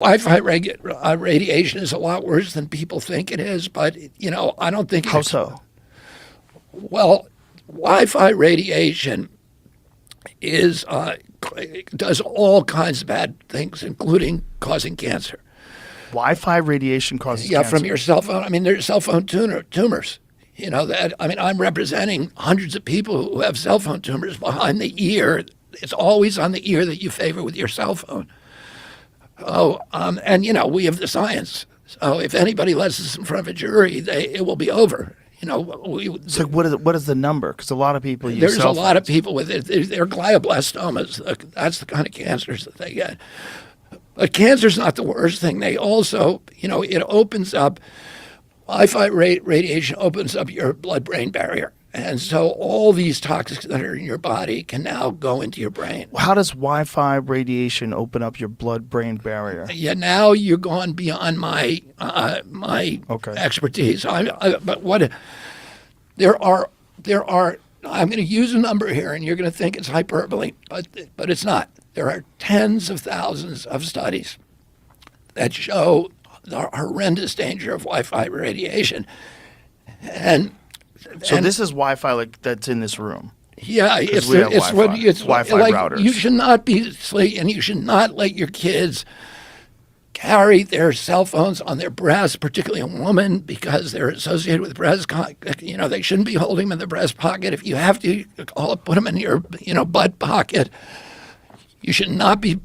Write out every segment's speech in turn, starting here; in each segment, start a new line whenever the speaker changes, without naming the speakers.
Wi-Fi radiation is a lot worse than people think it is, but I don't think
How
it's
so?
well. Wi-Fi radiation is does all kinds of bad things, including causing cancer.
Wi-Fi radiation causes
Yeah, from
cancer.
your cell phone. I mean, there's cell phone tumors. That. I mean, I'm representing hundreds of people who have cell phone tumors behind the ear. It's always on the ear that you favor with your cell phone. Oh, and we have the science. So if anybody lets us in front of a jury, it will be over.
So what is the number? Because a lot of people use
There's
cell
a lot of
phones.
people with it. They're glioblastomas. That's the kind of cancers that they get. But cancer's not the worst thing. They also, it opens up, Wi-Fi radiation opens up your blood-brain barrier. And so all these toxins that are in your body can now go into your brain.
How does Wi-Fi radiation open up your blood-brain barrier?
Yeah, now you're gone beyond my
Okay.
expertise. But what there are I'm going to use a number here, and you're going to think it's hyperbole, but it's not. There are tens of thousands of studies that show the horrendous danger of Wi-Fi radiation, and
So this is Wi-Fi like that's in this room.
yeah,
we have Wi-Fi.
it's
Wi-Fi
like
routers.
you should not be and you should not let your kids carry their cell phones on their breasts, particularly a woman, because they're associated with they shouldn't be holding them in the breast pocket. If you have to, put them in your butt pocket. You should not be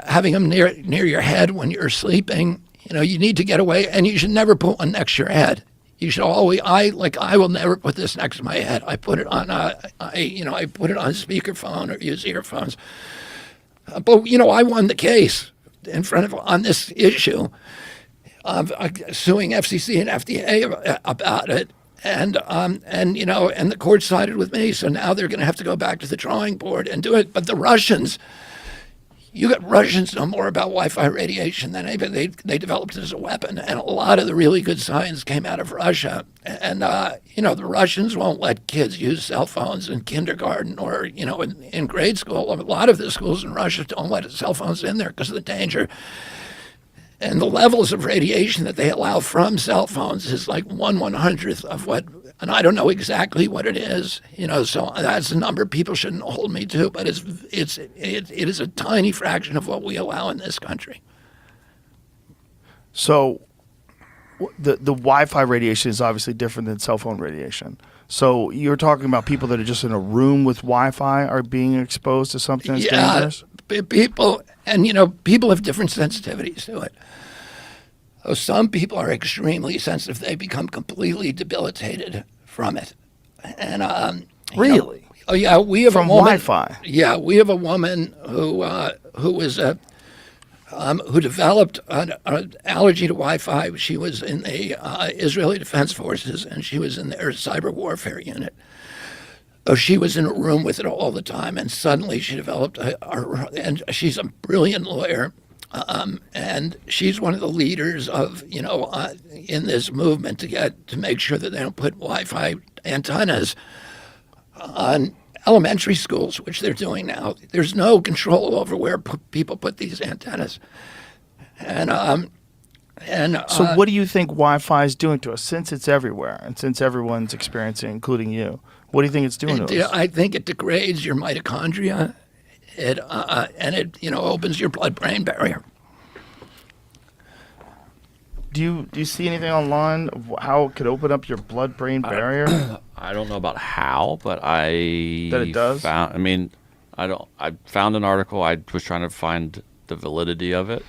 having them near your head when you're sleeping. You need to get away, and you should never put one next to your head. You should always. I will never put this next to my head. I put it on. I put it on speakerphone or use earphones. But I won the case on this issue of suing FCC and FDA about it. And the court sided with me. So now they're going to have to go back to the drawing board and do it. But the Russians, Russians know more about Wi-Fi radiation than anybody. They developed it as a weapon, and a lot of the really good science came out of Russia. And the Russians won't let kids use cell phones in kindergarten or in grade school. A lot of the schools in Russia don't let cell phones in there because of the danger. And the levels of radiation that they allow from cell phones is like 1/100th of what, and I don't know exactly what it is, so that's a number people shouldn't hold me to, but it is a tiny fraction of what we allow in this country.
So the Wi-Fi radiation is obviously different than cell phone radiation. So you're talking about people that are just in a room with Wi-Fi are being exposed to something that's dangerous?
People, and people have different sensitivities to it. So some people are extremely sensitive. They become completely debilitated from it. And
Really?
oh yeah, we have
From
a woman.
Wi-Fi?
Yeah, we have a woman who developed an allergy to Wi-Fi. She was in the Israeli Defense Forces, and she was in their cyber warfare unit. So she was in a room with it all the time, and suddenly she developed and she's a brilliant lawyer, and she's one of the leaders of in this movement to make sure that they don't put Wi-Fi antennas on elementary schools, which they're doing now. There's no control over where people put these antennas, and
So what do you think Wi-Fi is doing to us since it's everywhere and since everyone's experiencing, including you? What do you think it's doing to us?
I think it degrades your mitochondria. It opens your blood-brain barrier.
Do you see anything online of how it could open up your blood-brain barrier?
I don't know about how, but
That it does?
I found an article. I was trying to find the validity of it,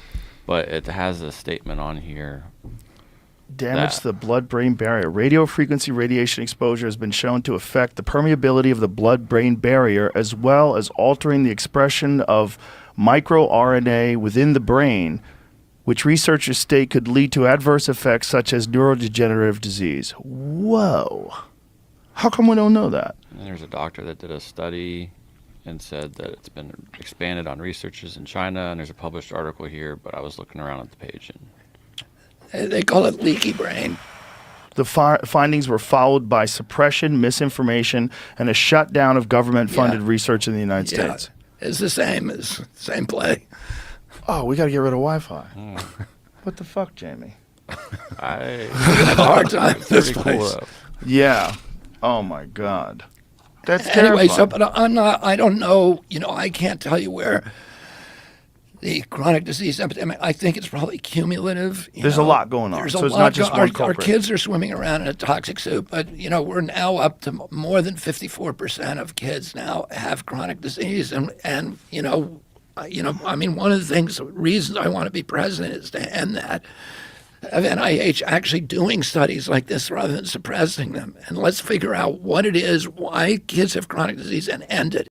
but it has a statement on here.
Damage the blood-brain barrier. Radio frequency radiation exposure has been shown to affect the permeability of the blood-brain barrier as well as altering the expression of microRNA within the brain, which researchers state could lead to adverse effects such as neurodegenerative disease. Whoa. How come we don't know that?
And there's a doctor that did a study and said that it's been expanded on researchers in China, and there's a published article here, but I was looking around at the page and
They call it leaky brain.
The findings were followed by suppression, misinformation, and a shutdown of government-funded research in the United States.
It's the same play.
Oh, we got to get rid of Wi-Fi. What the fuck, Jamie?
I
have a hard time with this
pretty cool
place.
though.
Yeah. Oh my God. That's
Anyway,
terrifying.
but I'm not. I don't know. I can't tell you where the chronic disease epidemic. I think it's probably cumulative.
There's a lot going on,
There's
so
a
it's
lot
not just one
our
culprit.
kids are swimming around in a toxic soup, but we're now up to more than 54% of kids now have chronic disease, and I mean, one of the reasons I want to be president is to end that. Of NIH actually doing studies like this rather than suppressing them. And let's figure out what it is, why kids have chronic disease, and end it.